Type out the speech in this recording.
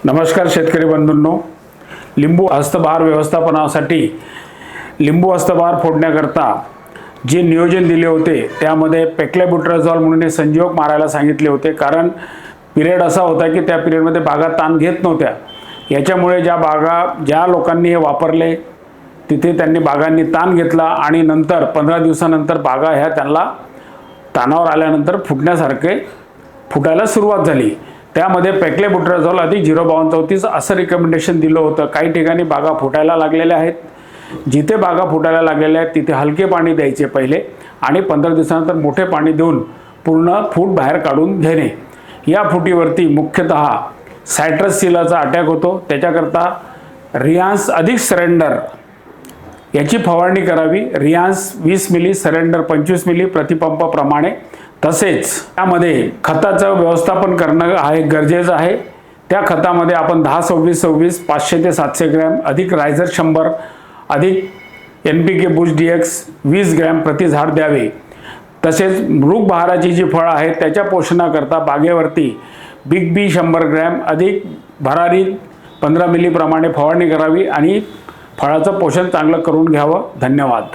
नमस्कार शेतकरी बंधूंनो, लिंबू हस्तभार व्यवस्थापनासाठी लिंबू हस्तभार फोडण्याकरता जे नियोजन दिले होते त्यामध्ये पेक्लेबुट्राझोल म्हणून हे संजीवक मारायला सांगितले होते। कारण पिरियड असा होता की त्या पिरियडमध्ये बागा ताण घेत नव्हत्या। याच्यामुळे ज्या लोकांनी हे वापरले तिथे त्यांनी बागांनी ताण घेतला आणि नंतर 15 दिवसानंतर बागा ह्या त्यांना ताणावर आल्यानंतर फुटायला सुरुवात झाली। त्यामध्ये पेक्लेबुट्राझोल अधिक 0.32 असं रिकमेंडेशन दिलं होतं। काही ठिकाणी बागा फुटायला लागलेल्या आहेत। जिथे बागा फुटायला लागलेल्या आहेत तिथे हलके पाणी द्यायचे पहिले आणि 15 दिवसानंतर मोठे पाणी देऊन पूर्ण फूट बाहेर काढून घेणे। या फुटीवरती मुख्यतः सायट्रस सिलाचा अटॅक होतो। त्याच्याकरता रियान्स अधिक सरेंडर याची फवारणी करावी। रियान्स 20 मिली, सरेंडर 25 मिली प्रतिपंप प्रमाणे। तसेच त्यामध्ये खताचं व्यवस्थापन करणं हा एक गरजेचं आहे। त्या खतामध्ये आपण 10-26-26 500 ते 700 ग्रॅम अधिक रायझर 100 अधिक NPK बूस्ट DX 20 ग्रॅम प्रति झाड द्यावे। तसेच मृग बहाराची जी फळं आहेत त्याच्या पोषणाकरता बागेवरती बिग बी 100 ग्रॅम अधिक भरारी 15 मिली प्रमाणे फवारणी करावी आणि फळाचं पोषण चांगलं करून घ्यावं। धन्यवाद।